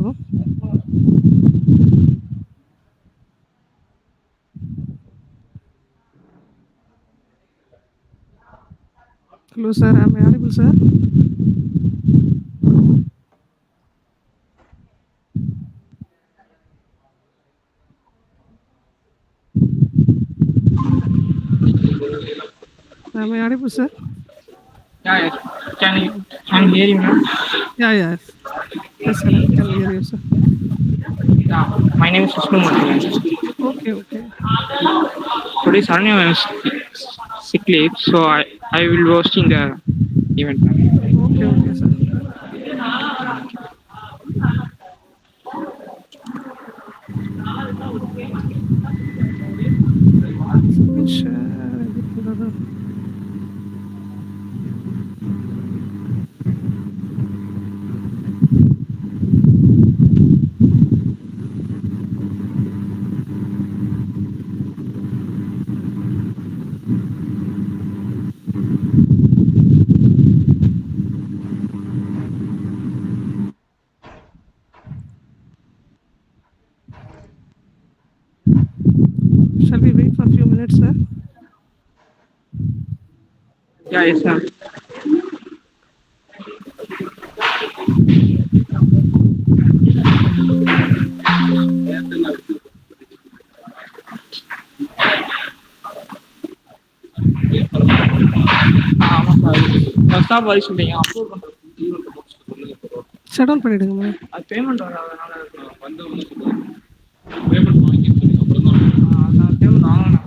Hello. Hello, sir. Am I audible, sir? Am I audible, sir? Yeah, yes. Can you hear you, ma'am? Yeah, yes. Yes, sir. I can hear you, sir. Yeah, my name is Vishnu Murthy. Okay, okay. Today Saranya is sick leave, so I will be hosting the event, ma'am. Okay, okay, sir. Screen share everything, brother. Shall we wait for a few minutes, sir? Yeah, yes, ma'am. First half வரை சொல்றீங்க upload பண்றது Shut down பண்ணிடுங்க. அது payment வராதனால வந்து payment வாங்கி அதான் payment வாங்கணும்.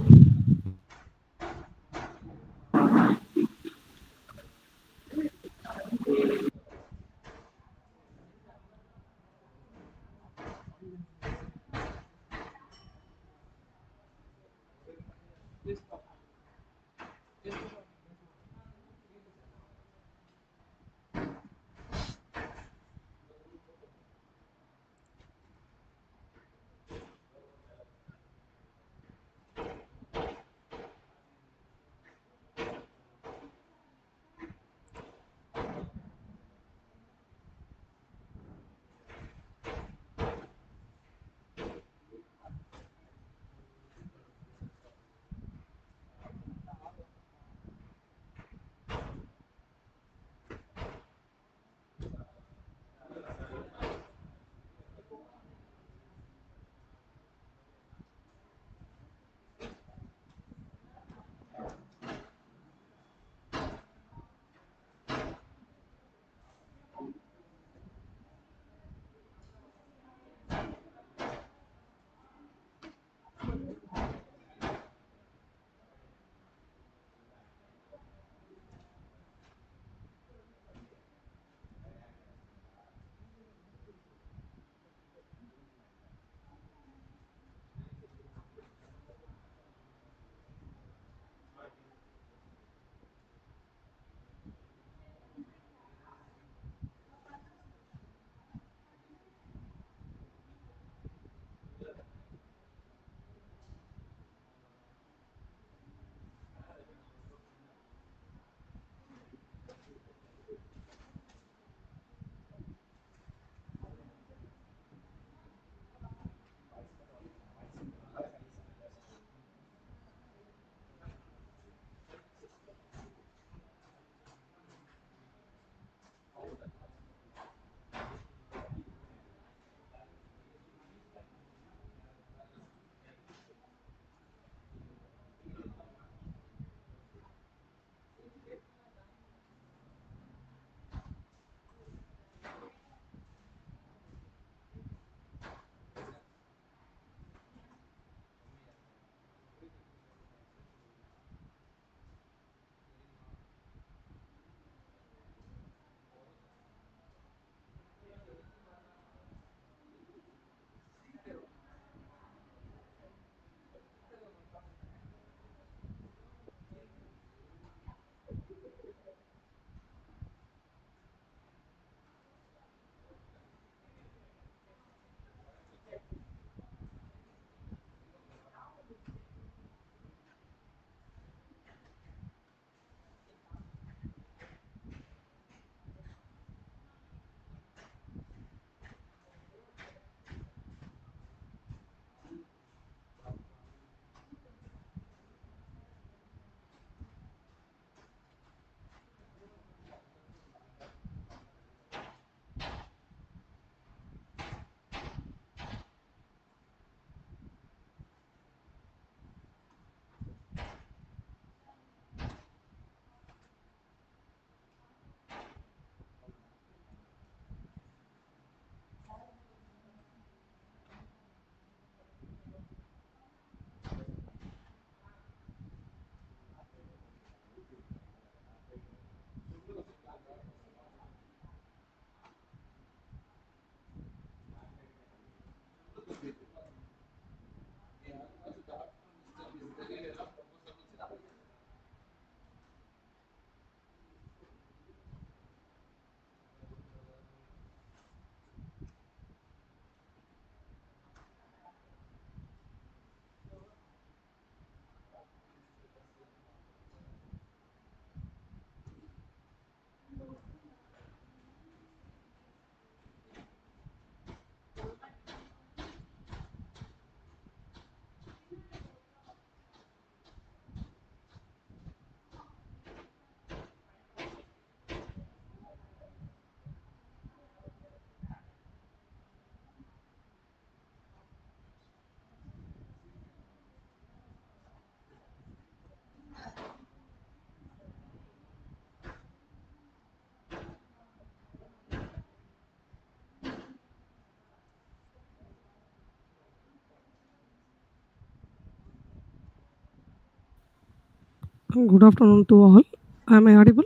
Good afternoon to all. Am I audible?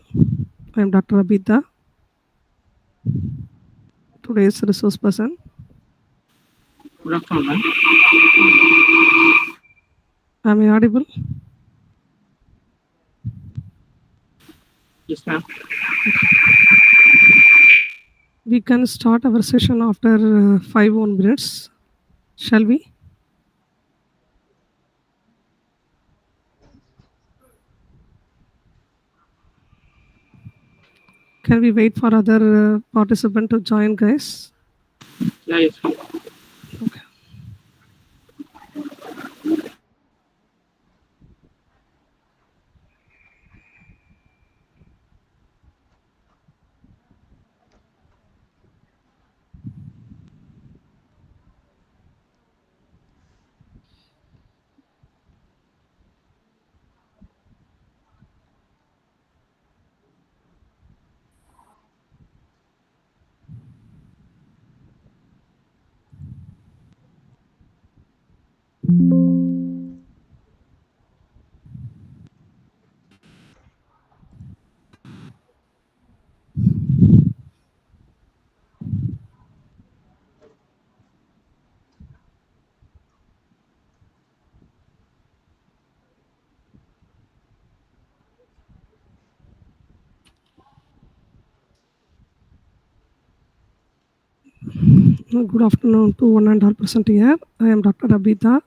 I am Dr. Abeetha, today's resource person. Good afternoon, ma'am. Am I audible? Yes, ma'am. We can start our session after 5 minutes. Shall we? Can we wait for other participant to join, guys? Yeah, yes, ma'am. Okay. Good afternoon to one and all present here. I am Dr. Abeetha.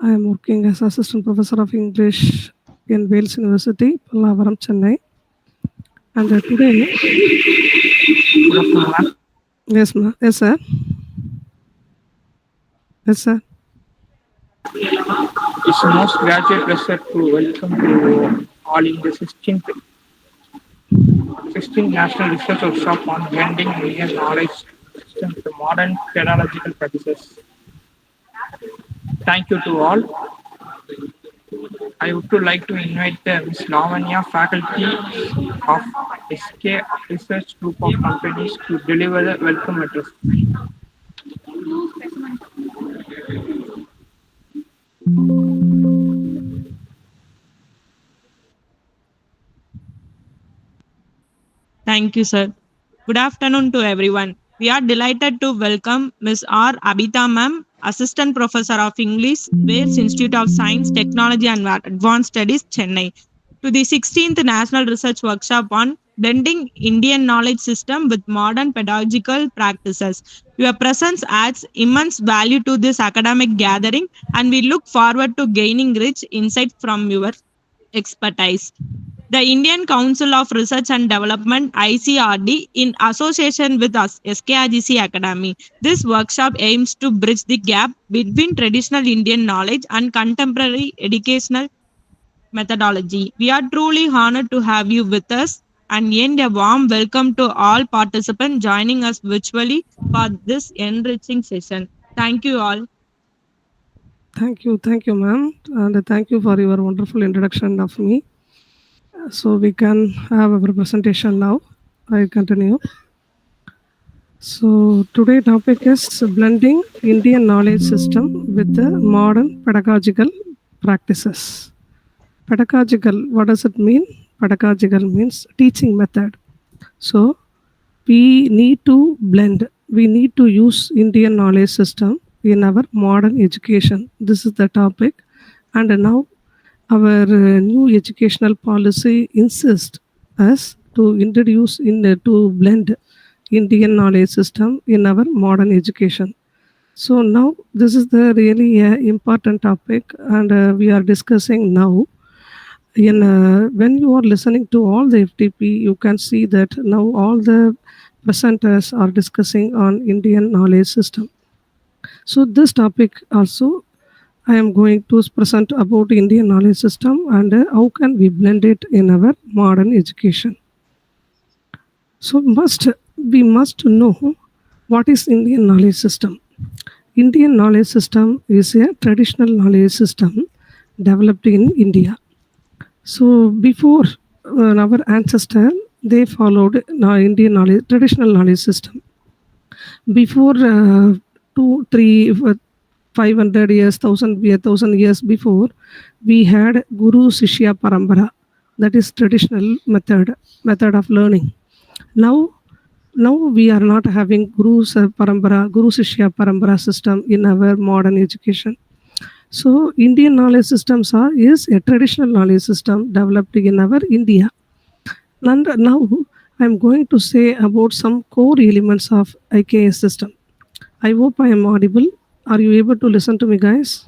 I am working as Assistant Professor of English in Wales University, Pallavaram, Chennai. And today, Good afternoon, ma'am. yes, yes, sir. Yes, sir. It's most graduate pleasure to welcome to all in the 16th National Research Workshop on Blending Indian Knowledge System with Modern Pedagogical Practices. Thank you to all. I would like to invite Ms. Lavanya, faculty of SK Research Group of Companies to deliver the welcome address. Thank you, sir. Good afternoon to everyone. We are delighted to welcome Ms. R. Abeetha ma'am, Assistant Professor of English, Wales Institute of Science, Technology and Advanced Studies, Chennai, to the 16th National Research Workshop on Blending Indian Knowledge System with Modern Pedagogical Practices. Your presence adds immense value to this academic gathering, and we look forward to gaining rich insight from your expertise. The Indian Council of Research and Development ICRD in association with us SKRGC Academy. This workshop aims to bridge the gap between traditional Indian knowledge and contemporary educational methodology. We are truly honored to have you with us and end a warm welcome to all participants joining us virtually for this enriching session. Thank you all. Thank you, ma'am. And thank you for your wonderful introduction of me. So we can have our presentation now. I continue. So today topic is blending Indian knowledge system with the modern pedagogical practices. Pedagogical, what does it mean? Pedagogical means teaching method. So we need to blend. We need to use Indian knowledge system in our modern education. This is the topic. And now our new educational policy insists us to introduce to blend Indian knowledge system in our modern education. So now this is the really important topic, and we are discussing now. In when you are listening to all the FTP, you can see that now all the presenters are discussing on Indian knowledge system. So this topic also I am going to present about Indian knowledge system and how can we blend it in our modern education. So we must know what is Indian knowledge system. Indian knowledge system is a traditional knowledge system developed in India. So before our ancestor, they followed Indian knowledge, traditional knowledge system. Before 500 years, 1000 years before, we had Guru Shishya Parambara. That is traditional method of learning. Now, now we are not having Guru Shishya Parambara system in our modern education. So Indian knowledge systems is a traditional knowledge system developed in our India. And now I'm going to say about some core elements of IKS system. I hope I am audible. Are you able to listen to me, guys?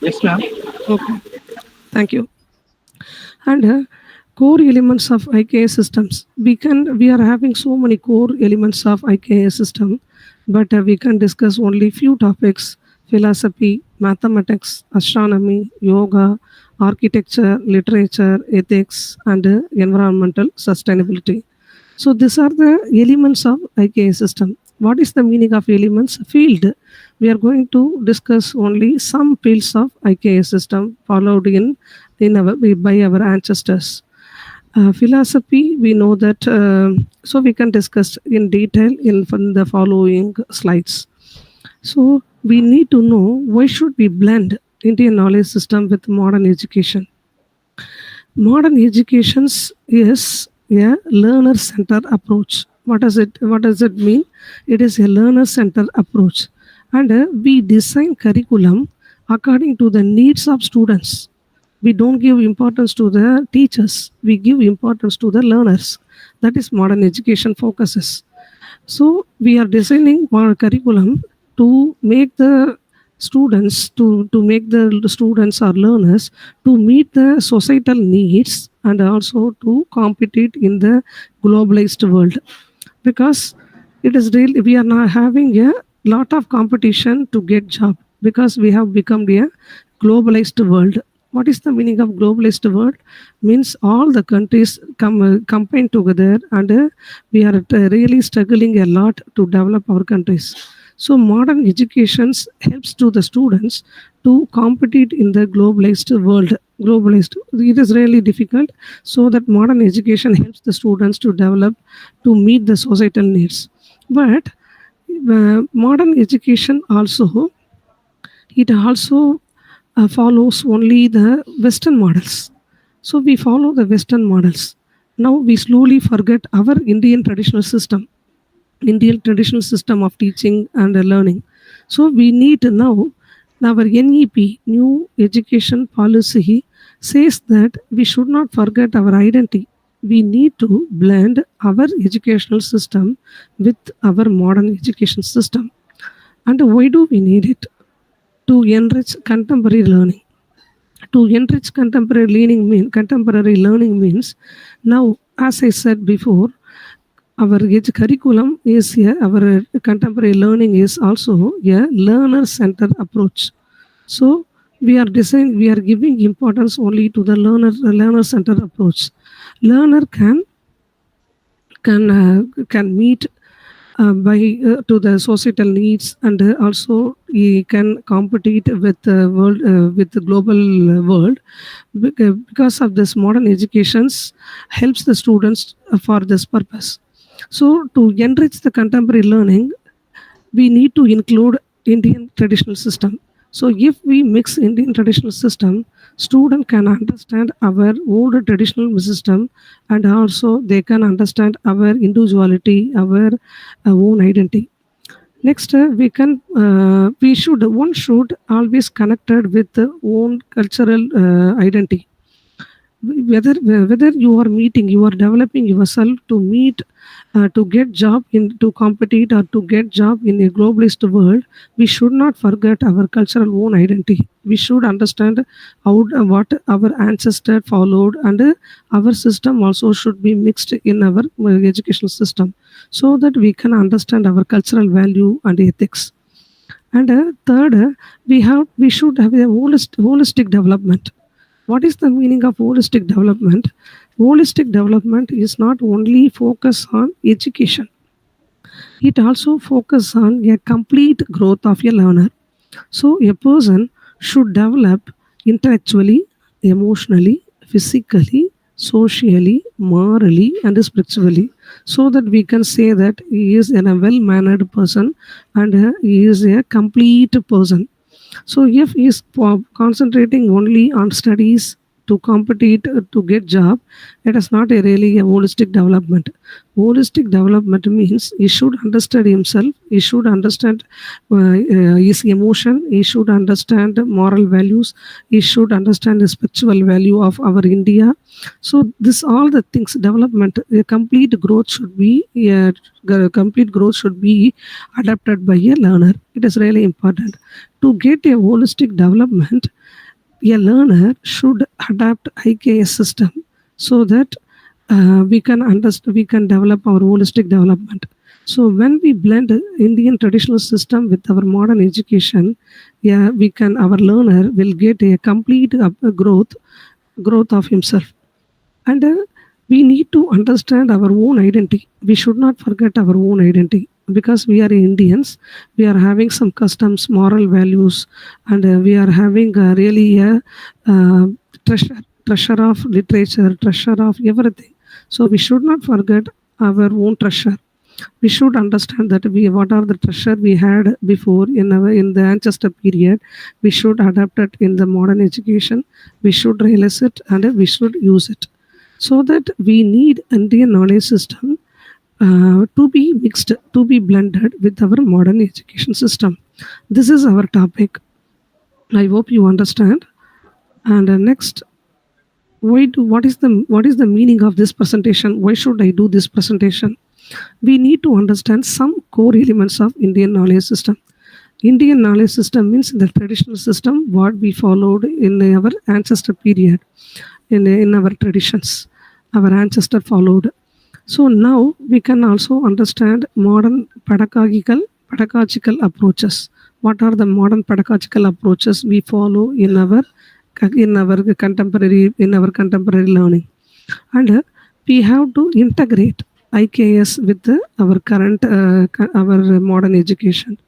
Yes, ma'am. Okay, thank you. And core elements of IKS systems. We are having so many core elements of IKS system, but we can discuss only few topics: philosophy, mathematics, astronomy, yoga, architecture, literature, ethics, and environmental sustainability. So these are the elements of IKS system. What is the meaning of elements? Field. We are going to discuss only some fields of IKS system followed by our ancestors. Philosophy, we know that, so we can discuss in detail from the following slides. So we need to know why should we blend Indian knowledge system with modern education. Modern education is a learner-centered approach. What does it mean? It is a learner-centered approach, and we design curriculum according to the needs of students. We don't give importance to the teachers. We give importance to the learners. That is modern education focuses. So we are designing our curriculum to make the students or learners to meet the societal needs and also to compete in the globalized world, because it is really we are now having a lot of competition to get job because we have become a globalized world. What is the meaning of globalized world? Means all the countries combine together, and we are really struggling a lot to develop our countries. So modern education helps to the students to compete in the globalized world. It is really difficult. So that modern education helps the students to develop to meet the societal needs. But modern education also follows only the Western models. So we follow the Western models. Now we slowly forget our Indian traditional system of teaching and learning. So we need now our NEP, new education policy, says that we should not forget our identity. We need to blend our educational system with our modern education system. And why do we need it? To enrich contemporary learning. To enrich contemporary learning means, now, as I said before, our curriculum is our contemporary learning is also a learner-centered approach. So we are giving importance only to the learner-centered approach. Learner can meet by to the societal needs, and also he can compete with the world with the global world, because of this modern educations helps the students for this purpose. So to enrich the contemporary learning, we need to include Indian traditional system. So if we mix Indian traditional system, student can understand our old traditional system, and also they can understand our individuality, our own identity. Next, one should always connected with the own cultural identity. Whether you are developing yourself to meet to get job in to compete or to get job in a globalist world, we should not forget our cultural own identity. We should understand how what our ancestor followed, and our system also should be mixed in our educational system, so that we can understand our cultural value and ethics. And third, we should have a holistic development. What is the meaning of holistic development? Holistic development is not only focus on education. It also focuses on a complete growth of a learner. So a person should develop intellectually, emotionally, physically, socially, morally, and spiritually. so that we can say that he is a well-mannered person and he is a complete person. So if he is concentrating only on studies to compete to get job, it is not a really a holistic development. Holistic development means he should understand himself, he should understand his emotion, he should understand moral values, he should understand the spiritual value of our India. So this all the things development, a complete growth should be complete growth should be adapted by a learner. It is really important to get a holistic development. A learner should adapt IKS system so that we can understand, we can develop our holistic development. So when we blend Indian traditional system with our modern education, yeah, we can, our learner will get a complete growth of himself. And we need to understand our own identity. We should not forget our own identity because we are Indians. We are having some customs, moral values, and we are having really a treasure of literature, treasure of everything. So we should not forget our own treasure. We should understand that we what are the treasure we had before in the ancestor period. We should adapt it in the modern education. We should realize it and we should use it. So that we need Indian knowledge system to be mixed, to be blended with our modern education system. This is our topic. I hope you understand. And next, what is the meaning of this presentation? Why should I do this presentation? We need to understand some core elements of Indian knowledge system. Indian knowledge system means the traditional system what we followed in our ancestor period, in our traditions, our ancestor followed. So now we can also understand modern pedagogical approaches. What are the modern pedagogical approaches we follow in our contemporary learning? And we have to integrate IKS with our current our modern education.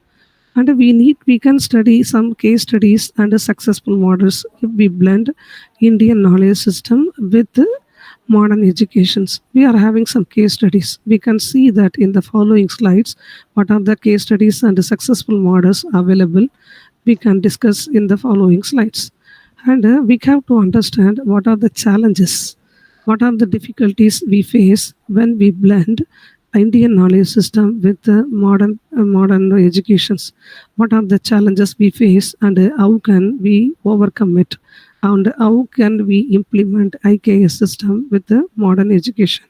And we can study some case studies and successful models if we blend Indian knowledge system with modern educations. We are having some case studies. We can see that in the following slides, what are the case studies and the successful models available. We can discuss in the following slides. And we have to understand what are the challenges, what are the difficulties we face when we blend Indian knowledge system with the modern educations. What are the challenges we face and how can we overcome it? And how can we implement IKS system with the modern education?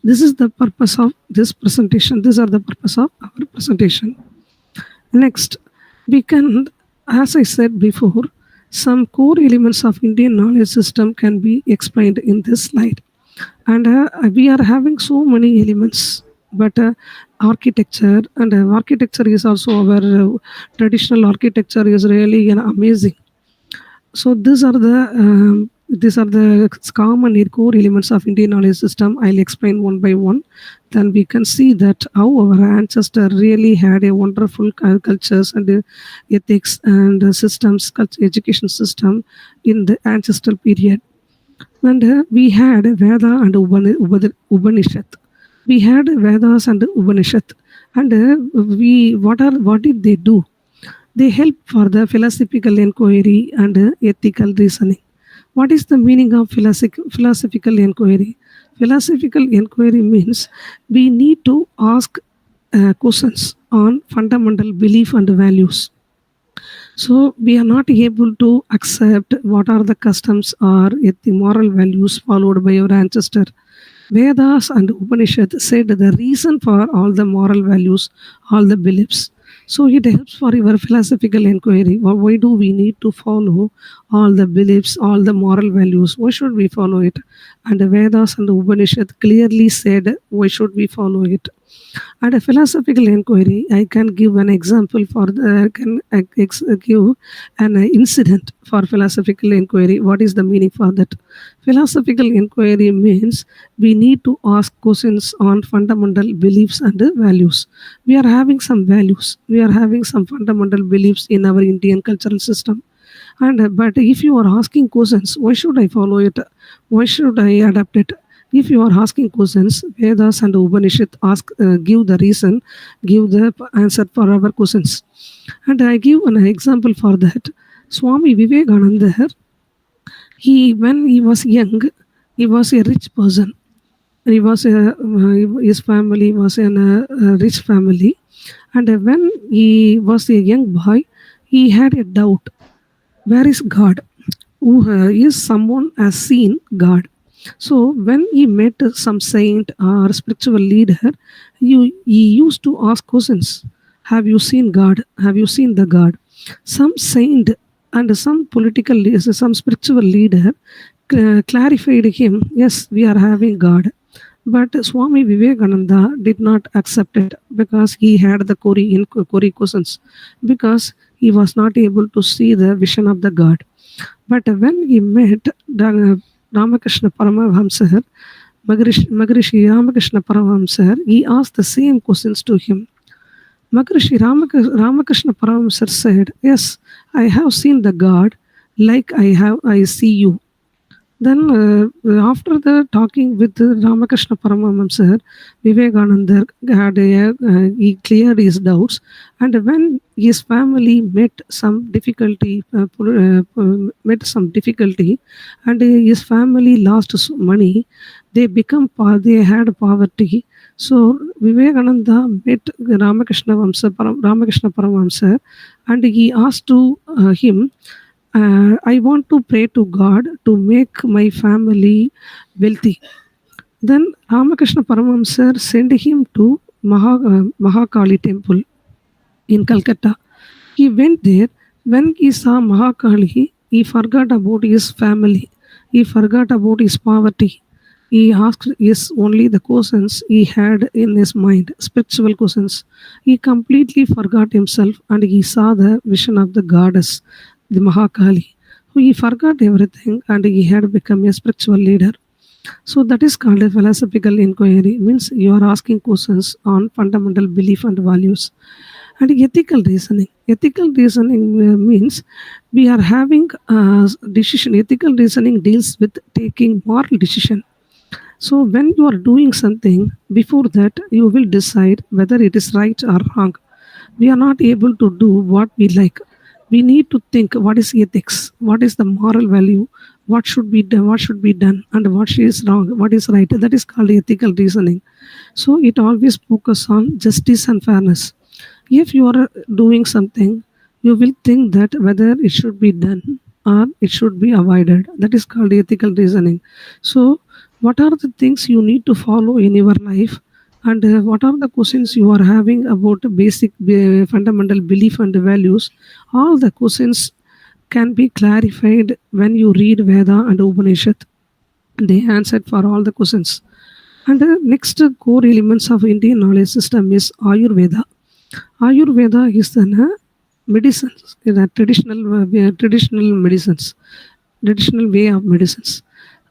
This is the purpose of this presentation. These are the purpose of our presentation. Next, we can, as I said before, some core elements of Indian knowledge system can be explained in this slide. And we are having so many elements, but architecture, and architecture is also our traditional architecture is really amazing. So these are the common core elements of Indian knowledge system. I'll explain one by one. Then we can see that how our ancestor really had a wonderful cultures and ethics and systems, education system in the ancestral period. And we had Veda and Upanishad. We had Vedas and Upanishad. And what did they do? They help for the philosophical inquiry and ethical reasoning. What is the meaning of philosophical inquiry? Philosophical inquiry means we need to ask questions on fundamental belief and values. So we are not able to accept what are the customs or the moral values followed by our ancestor. Vedas and Upanishad said the reason for all the moral values, all the beliefs. So it helps for your philosophical inquiry. Why do we need to follow all the beliefs, all the moral values? Why should we follow it? And the Vedas and the Upanishad clearly said why should we follow it. And a philosophical inquiry, I can give an example for give an incident for philosophical inquiry. What is the meaning for that? Philosophical inquiry means we need to ask questions on fundamental beliefs and values. We are having some values. We are having some fundamental beliefs in our Indian cultural system. And but if you are asking questions, why should I follow it? Why should I adapt it? If you are asking questions, Vedas and Upanishad give the reason, give the answer for our questions. And I give an example for that. Swami Vivekananda, when he was young, he was a rich person. He was his family was in a rich family, and when he was a young boy, he had a doubt: where is God? Who is someone has seen God? So when he met some saint or spiritual leader, he used to ask questions. Have you seen God? Have you seen the God? Some saint and some spiritual leader clarified him, yes, we are having God. But Swami Vivekananda did not accept it because he had the Kori questions, because he was not able to see the vision of the God. But when he met Ramakrishna Paramahamsa, Maharishi Ramakrishna Paramahamsa, he asked the same questions to him. Maharishi Ramakrishna Paramahamsa said, yes, I have seen the God like I see you. Then, after the talking with Ramakrishna Paramahamsa, Vivekananda he cleared his doubts, and when his family met some difficulty, and his family lost money, they had poverty. So Vivekananda met Ramakrishna Paramahamsa, and he asked to him, I want to pray to God to make my family wealthy. Then Ramakrishna Paramahamsa sent him to Mahakali temple in Calcutta. He went there. When he saw Mahakali, he forgot about his family. He forgot about his poverty. He asked only the questions he had in his mind, spiritual questions. He completely forgot himself and he saw the vision of the goddess, the Mahakali. So he forgot everything and he had become a spiritual leader. So that is called a philosophical inquiry. Means you are asking questions on fundamental belief and values. And ethical reasoning. Ethical reasoning means we are having decision. Ethical reasoning deals with taking moral decision. So when you are doing something, before that you will decide whether it is right or wrong. We are not able to do what we like. We need to think what is ethics, what is the moral value, what should be done, and what is wrong, what is right. That is called ethical reasoning. So it always focus on justice and fairness. If you are doing something, you will think that whether it should be done or it should be avoided. That is called ethical reasoning. So what are the things you need to follow in your life, and what are the questions you are having about basic fundamental belief and values? All the questions can be clarified when you read Veda and Upanishad. They answered for all the questions. And the next core elements of Indian knowledge system is Ayurveda. Ayurveda is the medicines, the traditional medicines, traditional way of medicines.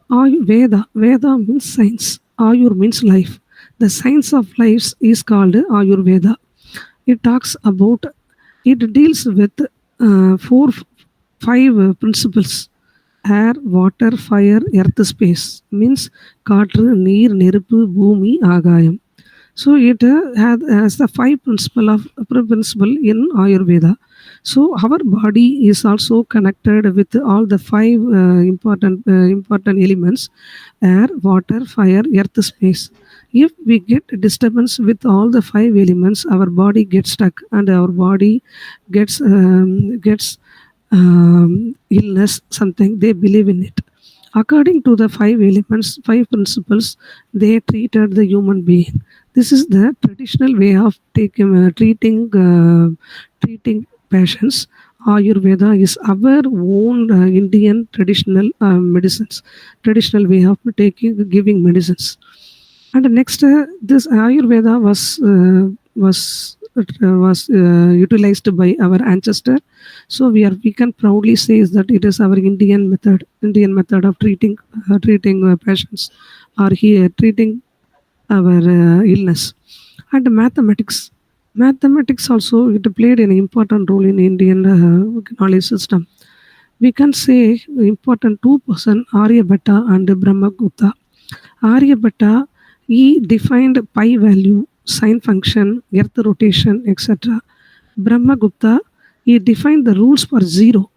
Veda means science. Ayur means life. The science of life is called Ayurveda. It talks about, it deals with five principles: air, water, fire, earth, space. Means காற்று, நீர், நெருப்பு, பூமி, ஆகாயம். So it has the five principle in Ayurveda. So our body is also connected with all the five important elements: air, water, fire, earth, space. If we get disturbance with all the five elements, our body gets stuck and our body gets illness. Something they believe in it. According to the five elements, five principles, they treated the human being. This is the traditional way of treating patients. Ayurveda is our own Indian traditional medicines, traditional way of giving medicines. And next, this Ayurveda was utilized by our ancestor. So we can proudly say that it is our Indian method of treating patients, or here treating our illness. And mathematics also, it played an important role in Indian knowledge system. We can say important two person Aryabhatta and Brahmagupta. Aryabhatta, he defined pi value, sine function, earth rotation, etc. Brahmagupta, he defined the rules for zero.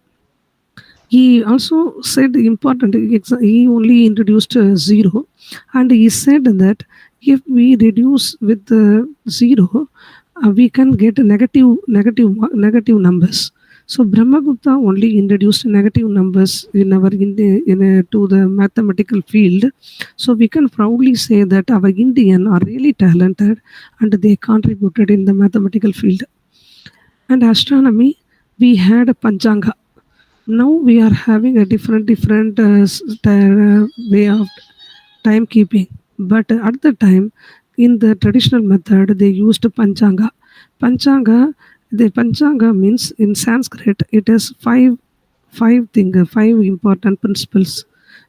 He also said important, he only introduced zero, and he said that if we reduce with zero, we can get negative numbers. So Brahmagupta only introduced negative numbers to the mathematical field. So we can proudly say that our Indian are really talented and they contributed in the mathematical field. And astronomy, we had Panchanga. Now we are having a different way of timekeeping. But at the time, in the traditional method, they used Panchanga. Panchanga, the Panchanga means in Sanskrit, it is five important principles.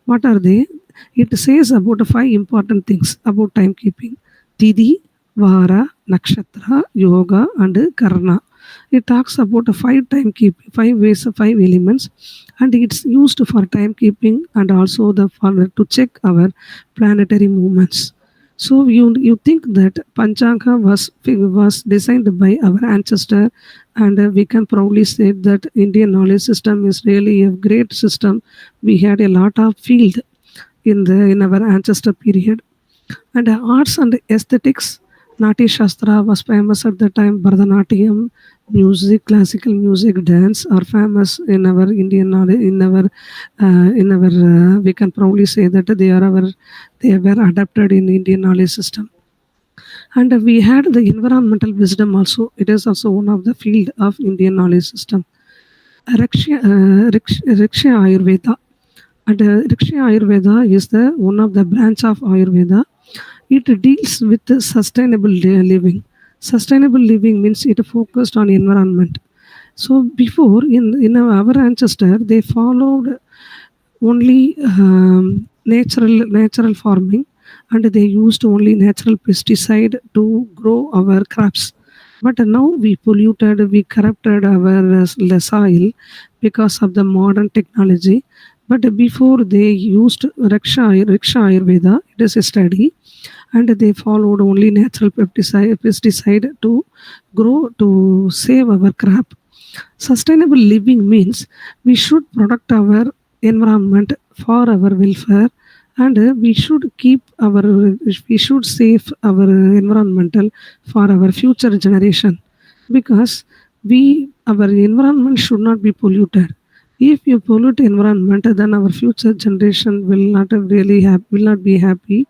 What are they? It says about five important things about timekeeping: Tithi, Vara, Nakshatra, Yoga, and Karna. It talks about a five timekeeping, five ways, five elements, and it's used for timekeeping and also to check our planetary movements. So you think that Panchanga was designed by our ancestor, and we can proudly say that Indian knowledge system is really a great system. We had a lot of field in our ancestor period. And arts and aesthetics, Natya Shastra was famous at the time. Bharatanatyam, music, classical music, dance are famous in our Indian knowledge. We can proudly say that they were adapted in Indian knowledge system. And we had the environmental wisdom also. It is also one of the field of Indian knowledge system. Riksha Ayurveda. And Riksha Ayurveda is the one of the branch of Ayurveda. It deals with the sustainable living. Sustainable living means it focused on environment. So before in our ancestor, they followed only natural farming, and they used only natural pesticide to grow our crops. But now we polluted, we corrupted our soil because of the modern technology. But before they used Riksha Ayurveda, it is a study, and they followed only natural pesticide to grow, to save our crop. Sustainable living means we should protect our environment for our welfare, and we should save our environmental for our future generation, because our environment should not be polluted. If you pollute environment, then our future generation will not be happy.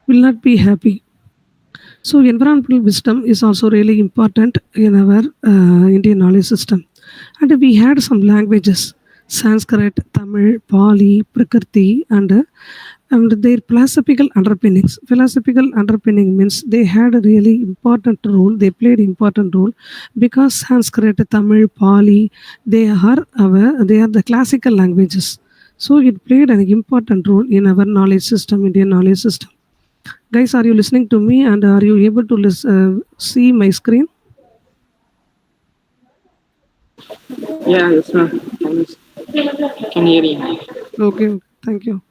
Will not be happy. So environmental wisdom is also really important in our Indian knowledge system. And we had some languages: Sanskrit, Tamil, Pali, Prakriti, and their philosophical underpinnings. Philosophical underpinning means they had a really important role. They played important role because Sanskrit, Tamil, Pali, they are the classical languages. So it played an important role in our knowledge system, Indian knowledge system. Guys, are you listening to me, and are you able to see my screen? Yeah, yes, ma'am. Can hear you. Okay, thank you.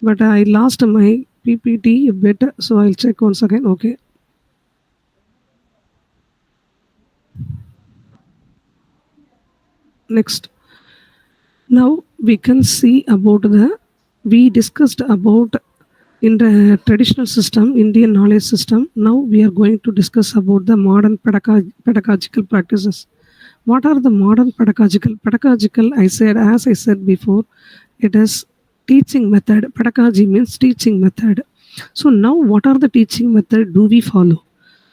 But I lost my PPT a bit, so I'll check once again. Okay. Next. Now we can see about we discussed about in the traditional system, Indian knowledge system. Now we are going to discuss about the modern pedagogical practices. What are the modern pedagogical? Pedagogical, as I said before, it is teaching method. Pedagogy means teaching method. So now what are the teaching method do we follow?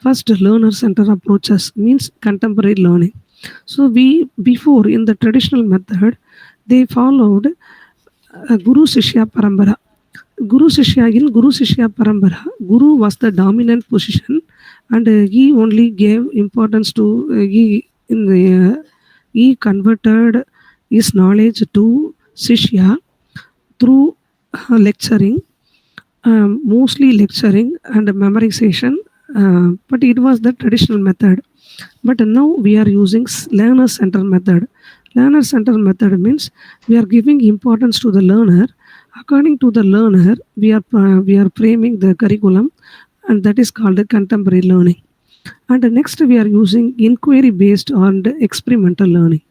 First, learner-centered approaches means contemporary learning. So before in the traditional method, they followed Guru Shishya Parambara. Guru Shishya Parambara, Guru was the dominant position, and he only gave importance to he converted his knowledge to Shishya through lecturing, mostly lecturing and memorization, but it was the traditional method. But now we are using learner center method. Learner center method means we are giving importance to the learner. According to the learner, we are framing the curriculum, and that is called the contemporary learning. And next, we are using inquiry based and experimental learning.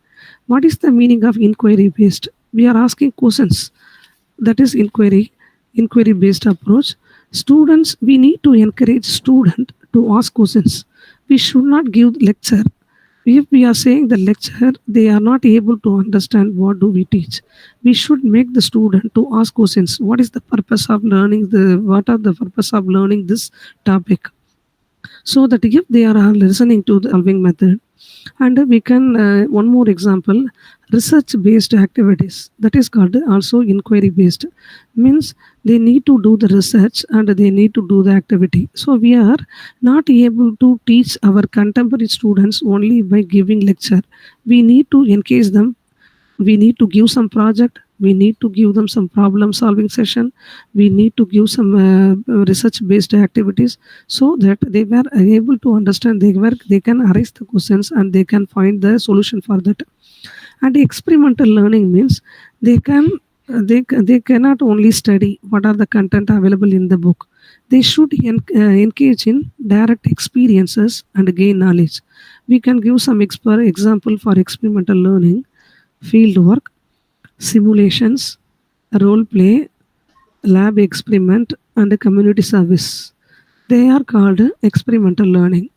What is the meaning of inquiry based? We are asking questions. That is inquiry based approach. Students, we need to encourage student to ask questions. We should not give lecture. If we are saying the lecture, they are not able to understand what do we teach. We should make the student to ask questions. What is the purpose of learning what are the purpose of learning this topic? So that if they are all listening to the solving method, and we can one more example, research based activities, that is called also inquiry based, means they need to do the research and they need to do the activity. So we are not able to teach our contemporary students only by giving lecture. We need to engage them. We need to give some project. We need to give them some problem solving session. We need to give some research based activities, so that they were able to understand, they can arise the questions and they can find the solution for that. And experimental learning means they can they cannot only study what are the content available in the book. They should engage in direct experiences and gain knowledge. We can give some example for experimental learning: field work, simulations, role play, lab experiment, and community service. They are called experimental learning.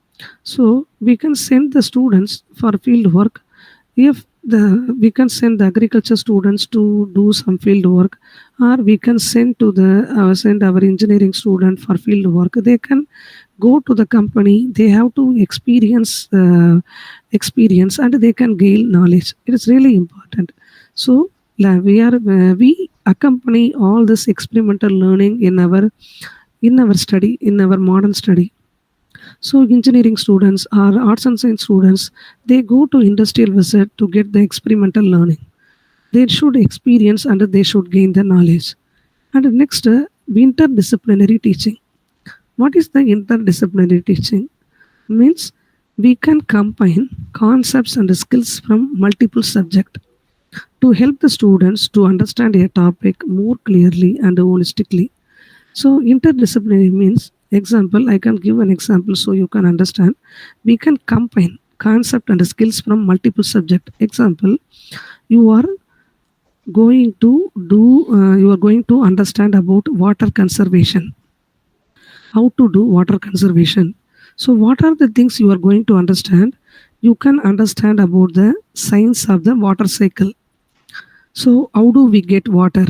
So we can send the students for field work. If we can send the agriculture students to do some field work, or we can send our engineering student for field work. They can go to the company. They have to experience and they can gain knowledge. It is really important. So we accompany all this experimental learning in our study, in our modern study. So engineering students or arts and science students, they go to industrial visit to get the experimental learning. They should experience and they should gain the knowledge. And next, interdisciplinary teaching. What is the interdisciplinary teaching? Means we can combine concepts and skills from multiple subjects to help the students to understand a topic more clearly and holistically. So interdisciplinary means, example, I can give an example so you can understand. We can combine concept and skills from multiple subject. Example, you are going to understand about water conservation. How to do water conservation. So what are the things you are going to understand? You can understand about the science of the water cycle. So how do we get water?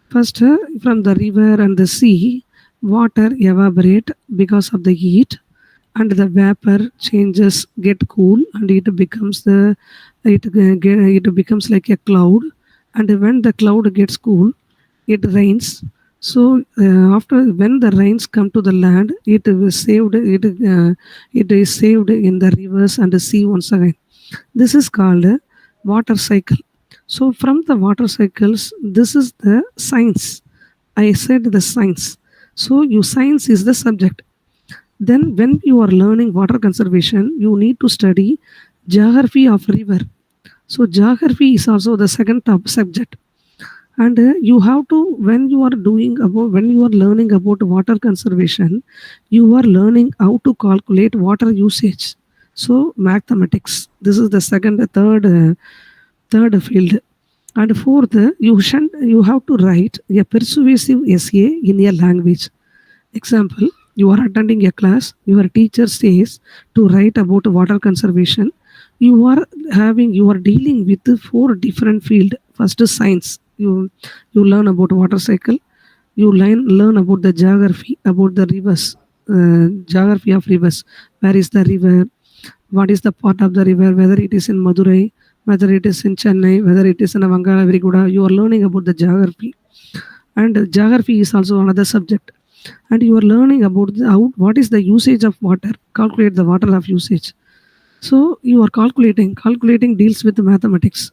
First, from the river and the sea, water evaporate because of the heat, and the vapor changes, get cool, and it becomes like a cloud. And when the cloud gets cool, it rains. So after when the rains come to the land, it is saved. It is saved in the rivers and the sea once again. This is called a water cycle. So from the water cycles, this is the science. I said the science. So science is the subject. Then when you are learning water conservation, you need to study geography of river. So geography is also the second top subject. And you have to, when you are learning about water conservation, you are learning how to calculate water usage. So mathematics, this is the third field. And fourth, you have to write a persuasive essay in a language. Example, you are attending a class, your teacher says to write about water conservation. You are dealing with 4 different fields. First is science. You learn about water cycle. You learn about the geography, about the rivers, geography of rivers. Where is the river? What is the part of the river? Whether it is in Madurai, whether it is in Chennai, whether it is in Vangala Viriguda. You are learning about the geography. And geography is also another subject. And you are learning about what is the usage of water. Calculate the water of usage. So you are calculating deals with the mathematics.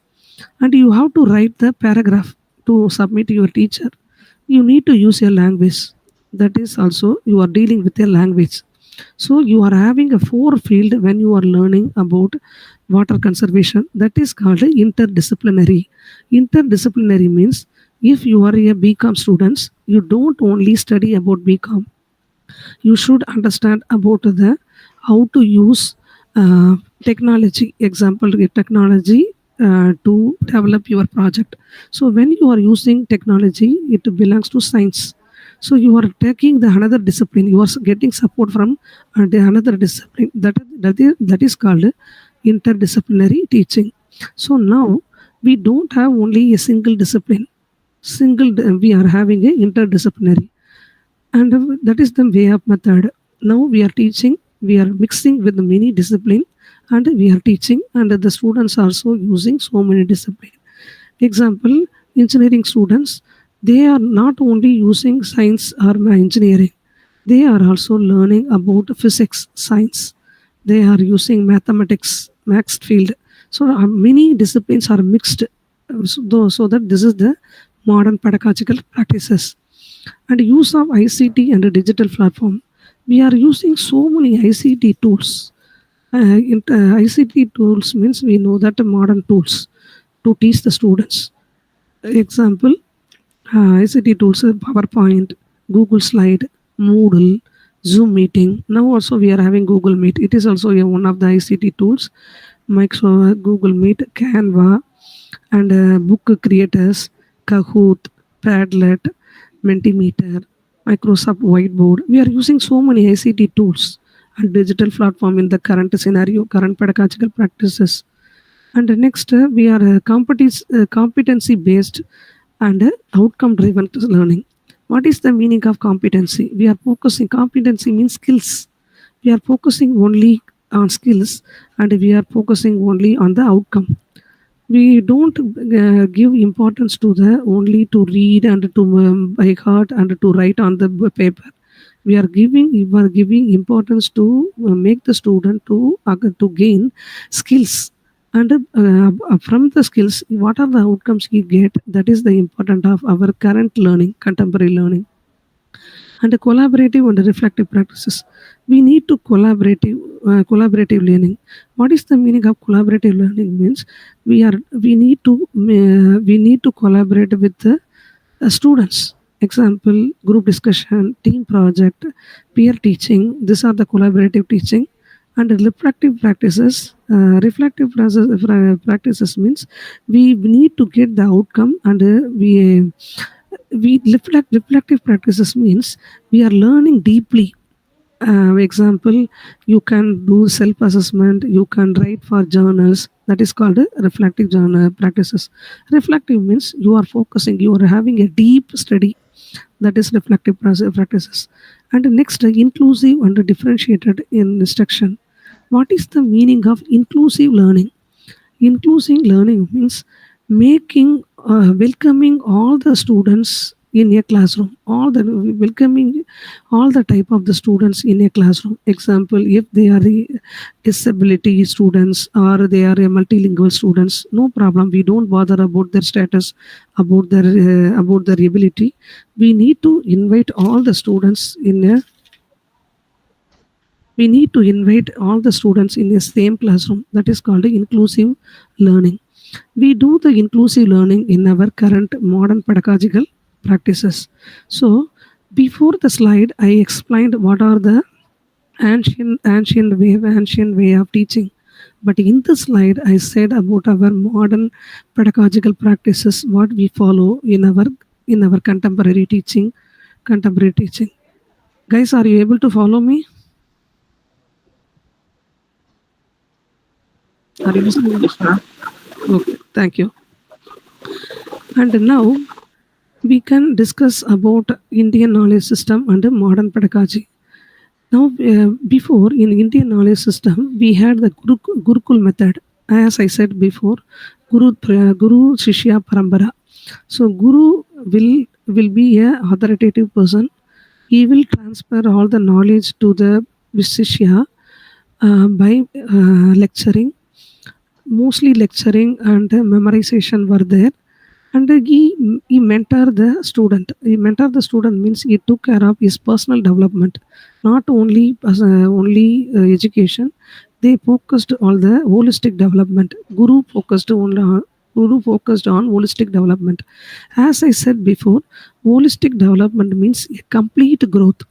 And you have to write the paragraph to submit to your teacher. You need to use your language. That is also you are dealing with a language. So you are having a four field when you are learning about water conservation. That is called interdisciplinary. Interdisciplinary means if you are a BCom students, you don't only study about BCom, you should understand about the how to use technology. Example, technology to develop your project. So when you are using technology, it belongs to science. So you are taking the another discipline, you are getting support from the another discipline. That is called interdisciplinary teaching. So now we don't have only a single discipline, we are having a interdisciplinary, and that is the way of method. Now we are teaching, we are mixing with the many discipline, and we are teaching, and the students are also using so many discipline. Example, engineering students, they are not only using science or engineering, they are also learning about physics, science, they are using mathematics, max field. So many disciplines are mixed, so that this is the modern pedagogical practices. And use of ICT and a digital platform. We are using so many ICT tools. ICT tools means we know that modern tools to teach the students. Example, ICT tools, PowerPoint, Google Slide, Moodle, Zoom meeting. Now also we are having Google Meet. It is also one of the ICT tools. Microsoft, Google Meet, Canva, and book creators, Kahoot, Padlet, Mentimeter, Microsoft Whiteboard. We are using so many ICT tools and digital platform in the current scenario, current pedagogical practices. And next, we are competency based and outcome driven learning. What is the meaning of competency? We are focusing, competency means skills. We are focusing only on skills, and we are focusing only on the outcome. We don't give importance to the only to read and to by heart and to write on the paper. We are giving importance to make the student to gain skills, and from the skills what are the outcomes he get. That is the important of our current learning, contemporary learning. And the collaborative and the reflective practices. We need to collaborative learning. What is the meaning of collaborative learning? Means we need to collaborate with the students. Example, group discussion, team project, peer teaching. These are the collaborative teaching. And reflective practices. Practices means we need to get the outcome, and we reflective practices means we are learning deeply. Example, you can do self-assessment, you can write for journals. That is called reflective journal practices. Reflective means you are focusing, you are having a deep study. That is reflective practices. And next, inclusive and differentiated in instruction. What is the meaning of inclusive learning? Inclusive learning means making welcoming all the students in a classroom, all the welcoming all the type of the students in a classroom. Example, if they are the disability students or they are a multilingual students, no problem, we don't bother about their status, about their ability. We need to invite all the students in a we need to invite all the students in the same classroom. That is called inclusive learning. We do the inclusive learning in our current modern pedagogical practices. So before the slide, I explained what are the ancient way of teaching. But in the slide, I said about our modern pedagogical practices, what we follow in our contemporary teaching. Contemporary teaching. Guys, are you able to follow me? Are you listening? Yes, ma'am. Okay, thank you. And now we can discuss about Indian knowledge system and modern pedagogy. Now, before in Indian knowledge system, we had the Gurukul method. As I said before, Guru Shishya Parambara. So Guru will be a authoritative person. He will transfer all the knowledge to the Shishya by lecturing. Mostly lecturing and memorization were there. And he mentor the student. He mentor the student means he took care of his personal development, not only education. They focused on the holistic development. Guru focused on holistic development. As I said before, holistic development means a complete growth,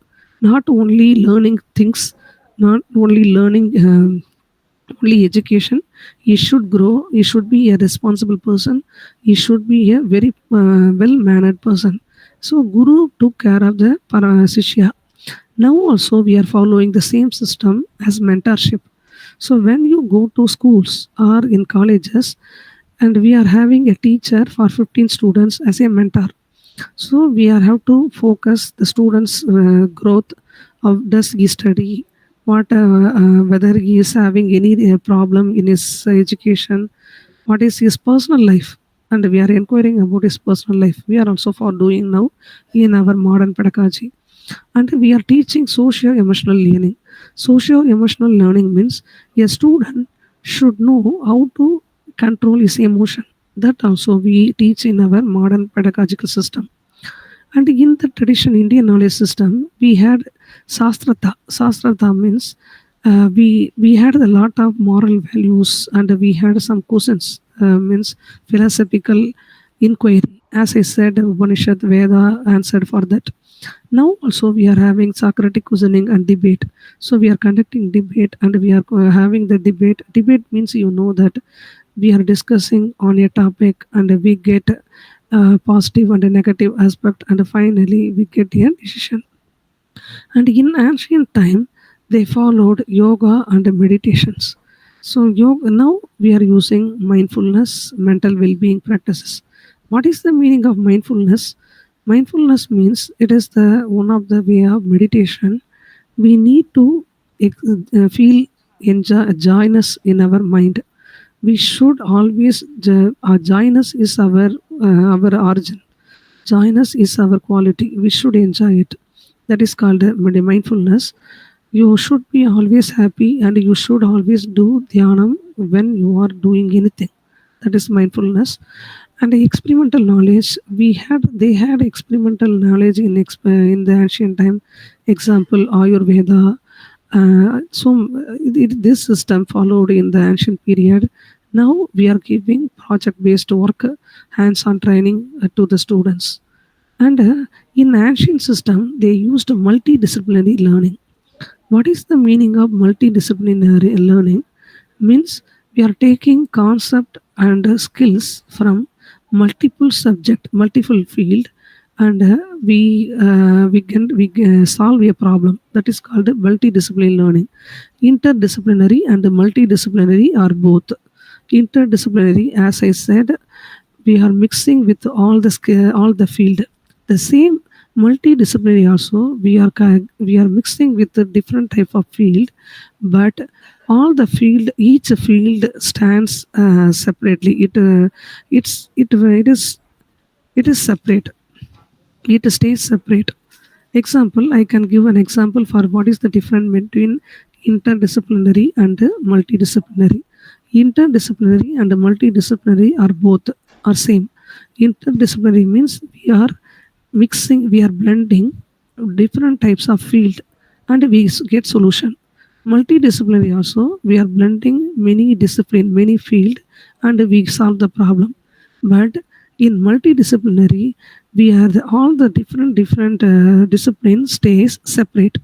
not only learning things, not only learning only education. He should grow, he should be a responsible person, he should be a very well mannered person. So guru took care of the parasishya. Now also we are following the same system as mentorship. So when you go to schools or in colleges, and we are having a teacher for 15 students as a mentor. So we are have to focus the students' growth. Of does he study? What whether he is having any problem in his education? What is his personal life? And we are inquiring about his personal life. We are also for doing now in our modern pedagogy, and we are teaching socio-emotional learning. Socio-emotional learning means a student should know how to control his emotion. That also we teach in our modern pedagogical system. And in the traditional Indian knowledge system, we had Sastrata. Sastrata means we had a lot of moral values, and we had some questions, means philosophical inquiry. As I said, Upanishad Veda answered for that. Now also we are having Socratic questioning and debate. So we are conducting debate, and we are having the debate. Debate means that we are discussing on a topic, and we get positive and a negative aspect, and finally we get a decision. And in ancient time, they followed yoga and meditations. So yoga, now we are using mindfulness, mental well-being practices. What is the meaning of mindfulness? Mindfulness means it is the one of the way of meditation. We need to feel joyness in our mind. We should always joyness is our origin. Joyness is our quality. We should enjoy it. That is called mindfulness. You should be always happy, and you should always do dhyanam when you are doing anything. That is mindfulness. And the experimental knowledge, they had experimental knowledge in the ancient time. Example, Ayurveda. This system followed in the ancient period. Now we are giving project-based work, hands-on training to the students. And in ancient system, they used multidisciplinary learning. What is the meaning of multidisciplinary learning? Means we are taking concept and skills from multiple subject, multiple field, and we can solve a problem. That is called multidisciplinary learning. Interdisciplinary and multidisciplinary are both. Interdisciplinary, as I said, we are mixing with all the field. The same multidisciplinary also, we are mixing with the different type of field, but all the field, each field stands separately. It is separate. It stays separate. Example, I can give an example for what is the difference between interdisciplinary and multidisciplinary. Interdisciplinary and multidisciplinary are both are same. Interdisciplinary means we are blending different types of field, and we get solution. Multidisciplinary also, we are blending many discipline, many field, and we solve the problem. But in multidisciplinary, all the different disciplines stays separate.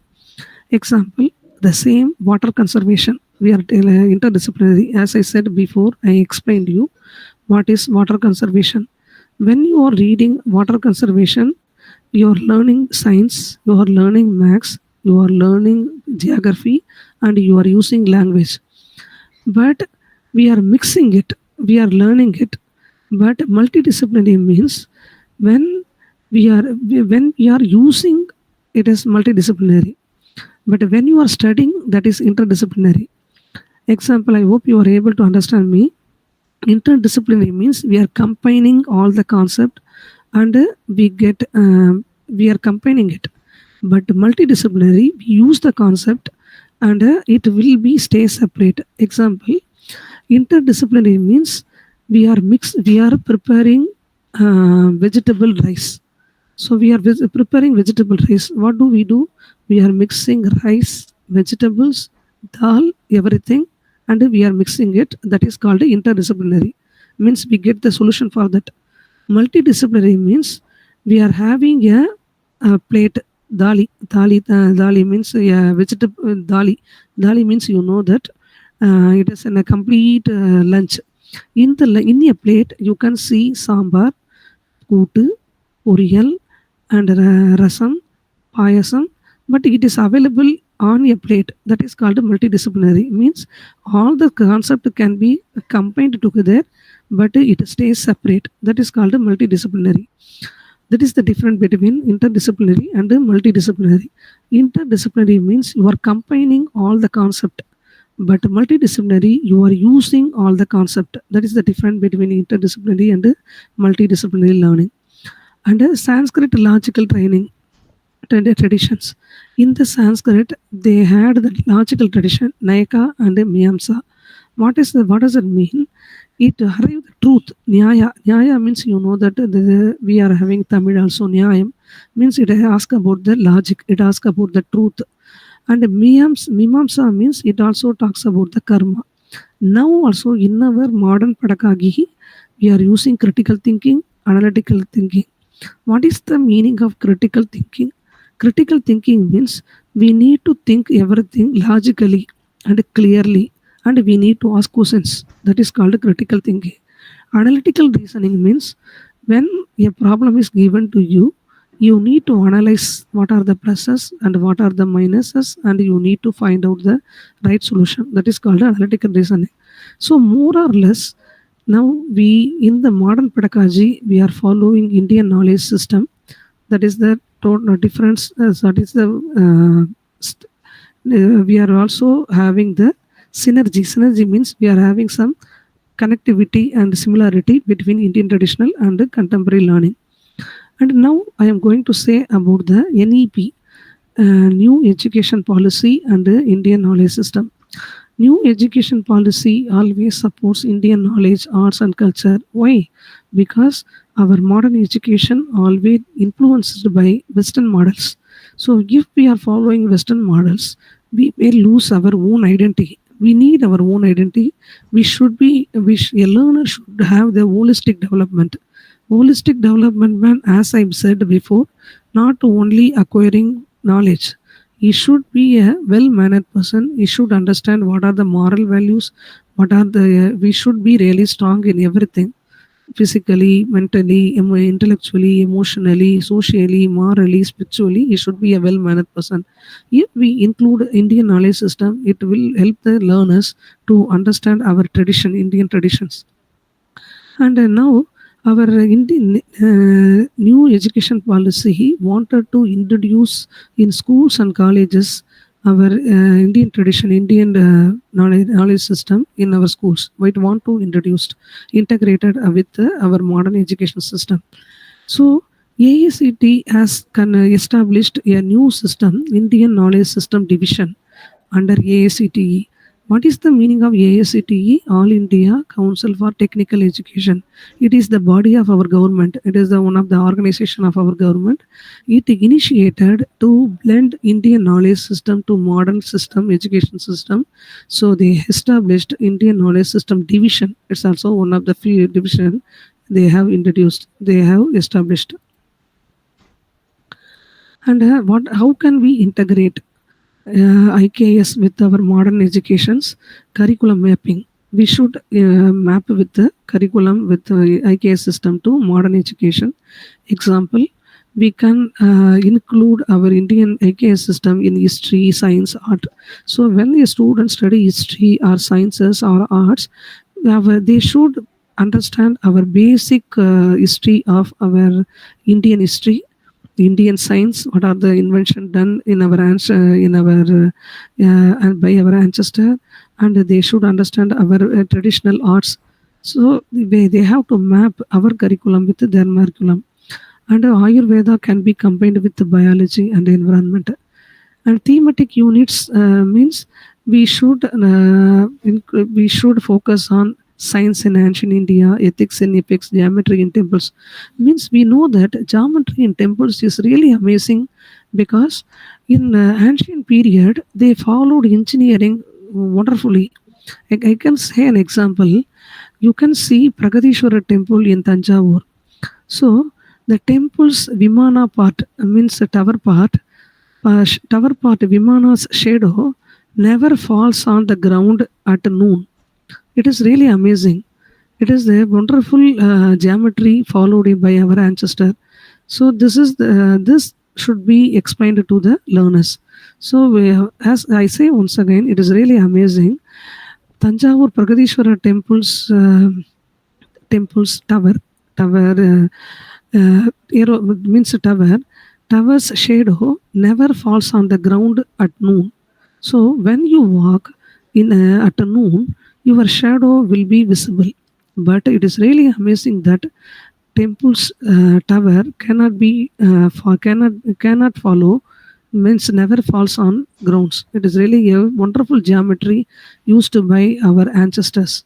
Example, the same water conservation. We are interdisciplinary. As I said before, I explained you what is water conservation. When you are reading water conservation, you are learning science, you are learning maths, you are learning geography, and you are using language. But we are mixing it, we are learning it. But multidisciplinary means when we are using, it is multidisciplinary. But when you are studying, that is interdisciplinary. Example, I hope you are able to understand me. Interdisciplinary means we are combining all the concept, and we are combining it. But multidisciplinary, we use the concept, and it will be stay separate. Example, interdisciplinary means we are preparing vegetable rice. So we are preparing vegetable rice. What do? We are mixing rice, vegetables, dal, everything, and we are mixing it. That is called interdisciplinary. Means we get the solution for that. Multidisciplinary means we are having a plate dali means vegetable dali. Dali means that it is in a complete lunch. In a plate you can see sambar, கூட்டு, பொரியல், and rasam, payasam, but it is available on a plate. That is called multidisciplinary. Means all the concept can be combined together, but it stays separate. That is called multidisciplinary. That is the difference between interdisciplinary and multidisciplinary. Interdisciplinary means you are combining all the concept, but multidisciplinary you are using all the concept. That is the difference between interdisciplinary and multidisciplinary learning. And Sanskrit logical training traditions. In the Sanskrit they had the logical tradition Nayaka and Miyamsa. What does it mean? It arrived the truth. Nyaya means that we are having Tamil also. Nyayam means it asks about the logic, it asks about the truth. And Mimamsa means it also talks about the karma. Now also in our modern pedagogy, we are using critical thinking, analytical thinking. What is the meaning of critical thinking? Critical thinking means we need to think everything logically and clearly, and we need to ask questions. That is called critical thinking. Analytical reasoning means when a problem is given to you, you need to analyze what are the pluses and what are the minuses, and you need to find out the right solution. That is called analytical reasoning. So more or less, now we in the modern pedagogy we are following Indian knowledge system. That is the total difference. That is the we are also having the synergy. Synergy means we are having some connectivity and similarity between Indian traditional and contemporary learning. And now I am going to say about the NEP, New Education Policy and the Indian Knowledge System. New education policy always supports Indian knowledge, arts and culture. Why? Because our modern education always influenced by Western models. So if we are following Western models, we may lose our own identity. We need our own identity. A learner should have the holistic development. Holistic development, as I said before, not only acquiring knowledge. He should be a well-mannered person. He should understand what are the moral values, we should be really strong in everything. Physically, mentally, intellectually, emotionally, socially, morally, spiritually, he should be a well-mannered person. If we include Indian knowledge system, it will help the learners to understand our tradition, Indian traditions. And now our Indian new education policy wanted to introduce in schools and colleges our Indian tradition, Indian knowledge system in our schools. We want to introduce integrated with our modern education system. So AICT has established a new system, Indian Knowledge System Division under AICTE. What is the meaning of AICTE? All India Council for Technical Education. It is the body of our government. It is one of the organization of our government. It initiated to blend Indian knowledge system to modern system, education system. So they established Indian Knowledge System Division. It's also one of the few division they have introduced. They have established. And how can we integrate IKS with our modern education's curriculum mapping? We should map with the curriculum with the IKS system to modern education. Example, we can include our Indian IKS system in history, science, art. So when a student study history or sciences or arts, they should understand our basic history of our Indian history, Indian science, what are the invention done in our and by our ancestor, and they should understand our traditional arts. So they have to map our curriculum with their curriculum. And Ayurveda can be combined with the biology and environment. And thematic units means we should focus on science in ancient India, ethics in epics, geometry in temples. Means we know that geometry in temples is really amazing because in ancient period they followed engineering wonderfully. I can say an example. You can see Pragadishwara temple in Tanjavur. So the temple's Vimana part means the tower part Vimana's shadow never falls on the ground at noon. It is really amazing. It is a wonderful geometry followed by our ancestor. So this should be explained to the learners. So as I say once again, it is really amazing. Tanjavur Pragadishwara temple's tower means tower's shadow never falls on the ground at noon. So when you walk in at noon, your shadow will be visible. But it is really amazing that temple's tower cannot follow, means never falls on grounds. It is really a wonderful geometry used by our ancestors,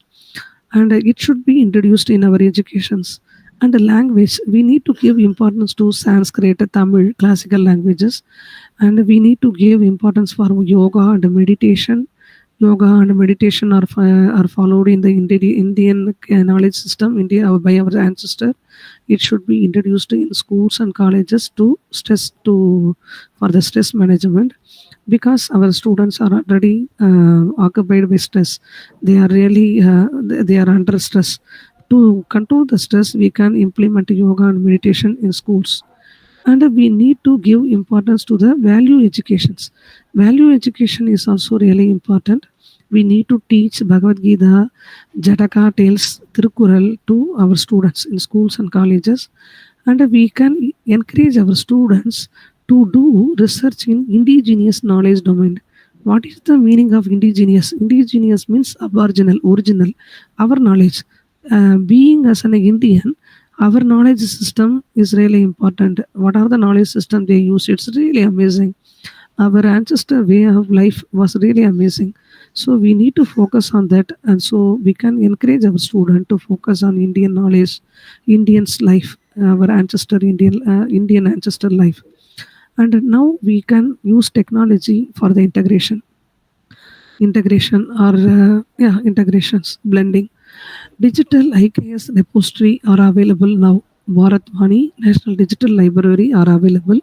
and it should be introduced in our educations. And the language, we need to give importance to Sanskrit, Tamil, classical languages, and we need to give importance for yoga and meditation. Yoga and meditation are followed in the Indian knowledge system, India by our ancestor. It should be introduced in schools and colleges for the stress management, because our students are already occupied by stress. They are really they are under stress. To control the stress, we can implement yoga and meditation in schools. And we need to give importance to the value educations. Value education is also really important. We need to teach Bhagavad Gita, Jataka tales, Tirukural to our students in schools and colleges. And we can encourage our students to do research in indigenous knowledge domain. What is the meaning of indigenous? Indigenous means aboriginal, original, our knowledge. Being as an Indian, our knowledge system is really important. What are the knowledge system they use? It's really amazing. Our ancestor way of life was really amazing. So we need to focus on that, and so we can encourage our student to focus on Indian knowledge, Indian's life, our ancestor Indian ancestor life. And now we can use technology for the integrations, blending. Digital IKS repository are available now. Bharatvani National Digital Library are available.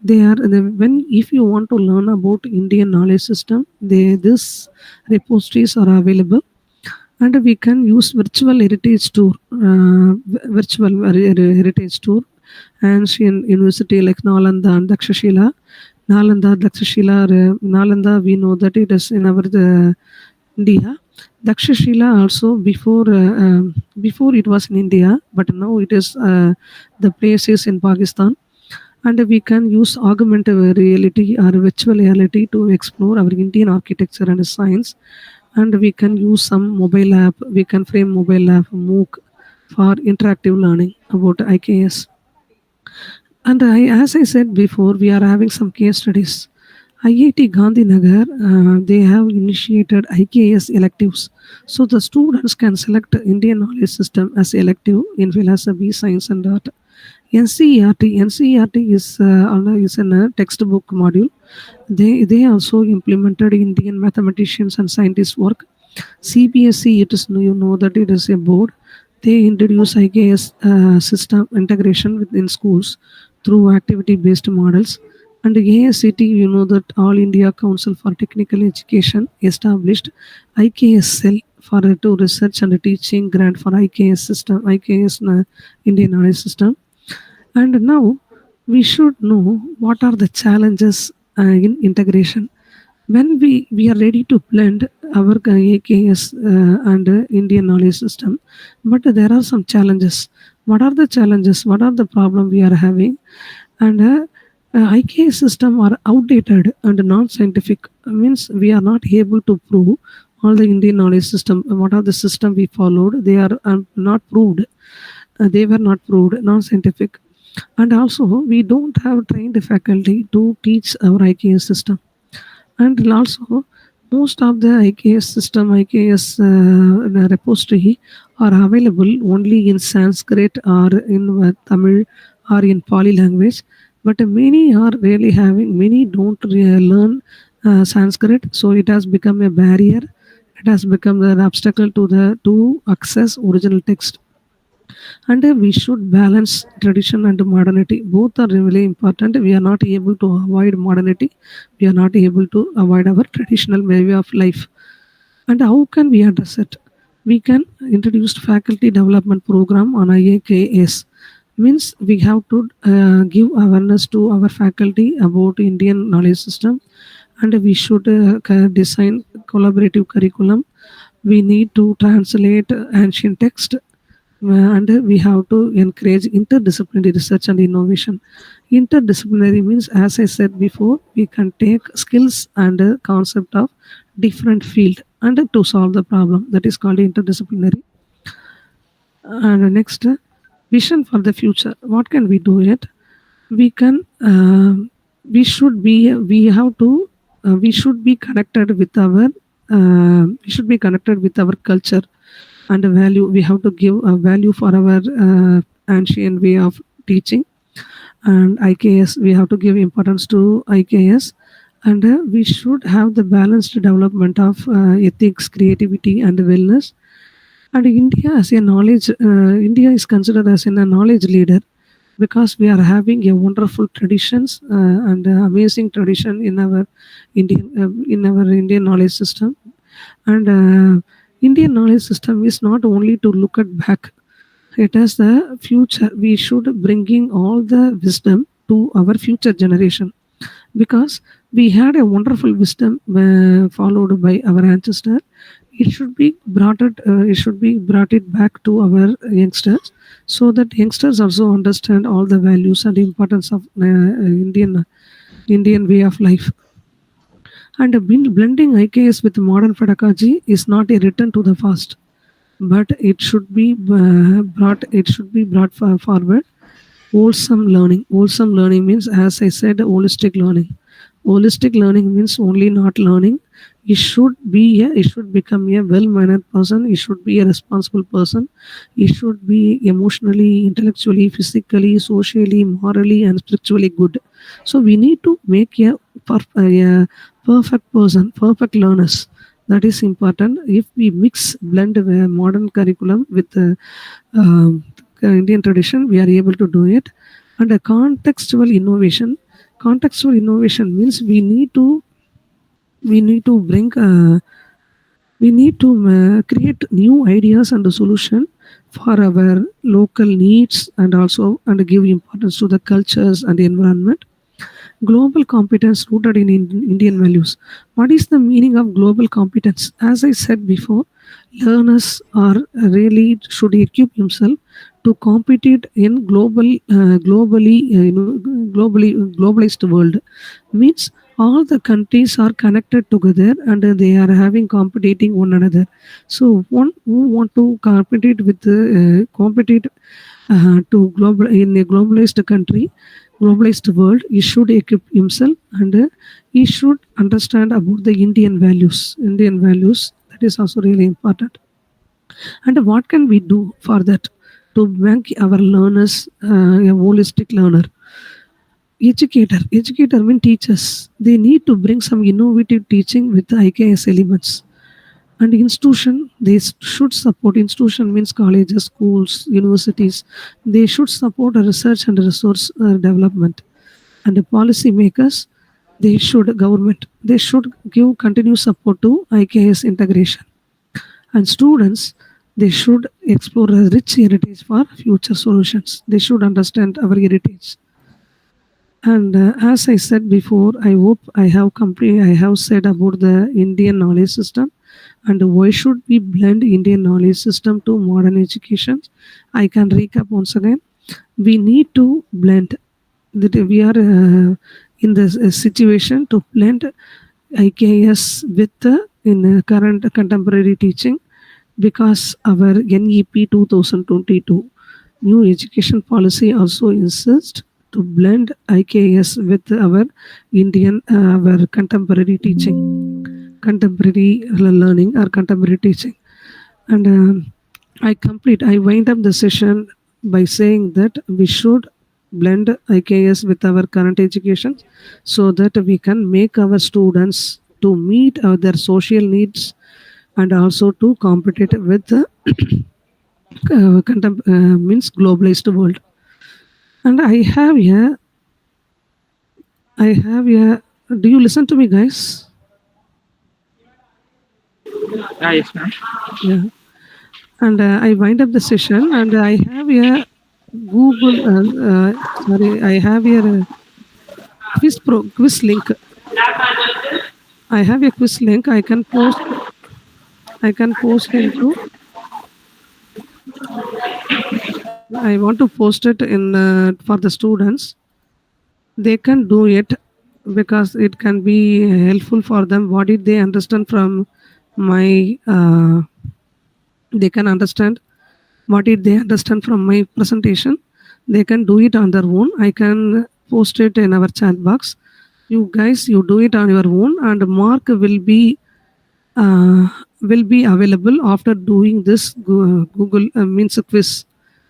When if you want to learn about Indian knowledge system, this repositories are available, and we can use virtual heritage tour, ancient university like Nalanda and Dakshashila. Nalanda, we know that it is in our India. Dakshashila also before it was in India, but now it is the place is in Pakistan. And we can use augmented reality or virtual reality to explore our Indian architecture and science. And we can use some mobile app. We can frame mobile app MOOC for interactive learning about IKS. And as I said before, we are having some case studies. IIT Gandhinagar, they have initiated IKS electives. So the students can select Indian knowledge system as elective in philosophy, science and art. NCERT is in a textbook module. They also implemented Indian mathematicians and scientists work. CBSE, it is, you know that it is a board. They introduce IKS system integration within schools through activity-based models. And AICT, you know that All India Council for Technical Education established IKS cell for to research and teaching grant for IKS Indian knowledge system. And now we should know what are the challenges in integration. When we are ready to blend our IKS and Indian knowledge system, but there are some challenges. What are the challenges? What are the problem we are having? And IKS system are outdated and non-scientific. Means we are not able to prove all the Indian knowledge system. What are the system we followed? They are not proved. They were not proved, non-scientific. And also we don't have trained faculty to teach our IKS system. And also Most of the IKS system, IKS repository are available only in Sanskrit or in Tamil or in Pali language. But many are really having, many don't learn Sanskrit, so it has become a barrier. It has become an obstacle to access original text. And we should balance tradition and modernity. Both are really important. We are not able to avoid modernity. We are not able to avoid our traditional way of life. And how can we address it? We can introduce faculty development program on IAKS. Means we have to give awareness to our faculty about Indian knowledge system, and we should design collaborative curriculum. We need to translate ancient text, and we have to encourage interdisciplinary research and innovation. Interdisciplinary means, as I said before, we can take skills and concept of different field and to solve the problem. That is called interdisciplinary. And next, vision for the future. What can we do yet? We can. We should be. We have to. We should be connected with our. We should be connected with our culture and a value. We have to give a value for our ancient way of teaching. And IKS, we have to give importance to IKS, and we should have the balanced development of ethics, creativity, and wellness. And India as a knowledge, India is considered as a knowledge leader because we are having a wonderful traditions and amazing tradition in our Indian knowledge system. And Indian knowledge system is not only to look at back, it has the future. We should bringing all the wisdom to our future generation, because we had a wonderful wisdom followed by our ancestor. It should be brought it back to our youngsters, so that youngsters also understand all the values and importance of Indian way of life. And blending IKS with modern pedagogy is not a return to the past, but it should be brought. It should be brought forward. Wholesome learning. Wholesome learning means, as I said, holistic learning. Holistic learning means only not learning. It should become a well-mannered person. It should be a responsible person. It should be emotionally, intellectually, physically, socially, morally, and spiritually good. So we need to make a perfect person, perfect learners. That is important. If we blend modern curriculum with the Indian tradition, we are able to do it. And a contextual innovation. Contextual innovation means we need to bring we need to create new ideas and a solution for our local needs, and also and give importance to the cultures and the environment. Global competence rooted in Indian values. What is the meaning of global competence? As I said before, learners are really should equip himself to compete in globalized world. Means all the countries are connected together and they are having competing one another. So one who want to compete to global in a globalized country, globalized world, he should equip himself, and he should understand about the Indian values. Indian values, that is also really important. And what can we do for that to make our learners a holistic learner? Educator mean teachers. They need to bring some innovative teaching with IKS elements. And institution, they should support. Institution means colleges, schools, universities. They should support a research and resource development. And the policy makers, government, they should give continuous support to IKS integration. And students, they should explore a rich heritage for future solutions. They should understand our heritage. And as I said before, I hope I have said about the Indian knowledge system and why should we blend Indian knowledge system to modern education. I can recap once again. We need to blend that we are in this situation to blend IKS with in current contemporary teaching, because our NEP 2022 new education policy also insists to blend IKS with our Indian our contemporary teaching. contemporary learning or contemporary teaching. And I wind up the session by saying that we should blend IKS with our current education so that we can make our students to meet their social needs and also to compete with the means globalized world. And I have a, do you listen to me, guys? Yes, ma'am. Yeah. And I wind up the session and I have a Google, I have a quiz link. I have a quiz link. I can post into, I want to post it in for the students. They can do it because it can be helpful for them. What did they understand from my, they can understand what did they understand from my presentation. They can do it on their own. I can post it in our chat box. You guys, you do it on your own, and mark will be available after doing this Google means a quiz.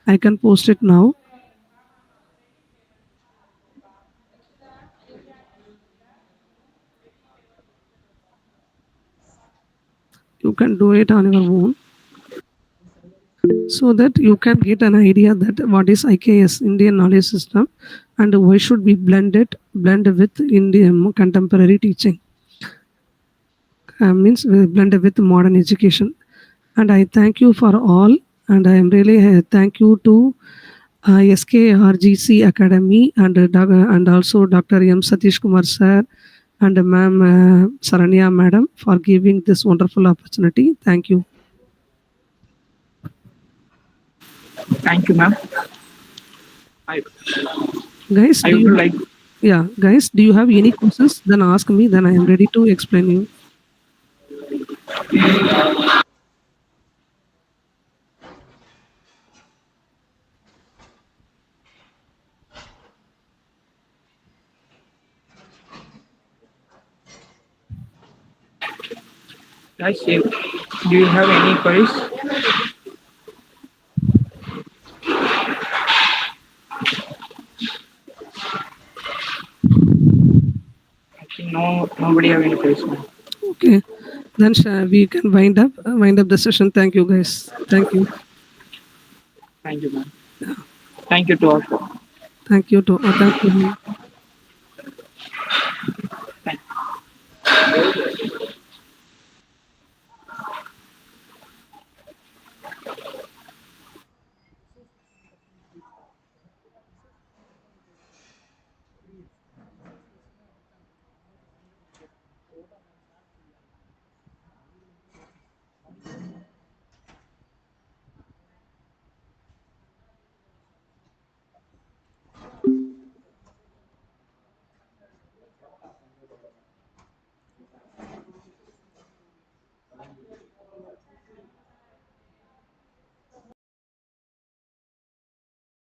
I can post it now. You can do it on your own so that you can get an idea that what is IKS, Indian Knowledge System, and why should we blend with Indian contemporary teaching. Means we blend with modern education. And I thank you for all, and I am really thank you to SKRGC Academy and also Dr. M. Satish Kumar sir and Ma'am Saranya Madam for giving this wonderful opportunity. Thank you. Thank you, ma'am. Guys, I would like. Yeah, guys, do you have any questions? Then ask me. Then I am ready to explain you. Guys, do you have any queries? I think nobody have any queries, ma'am. Okay, then we can wind up the session. Thank you, guys. Thank you. Thank you, ma'am. Yeah. Thank you to all. Thank you to thank you. Thank you.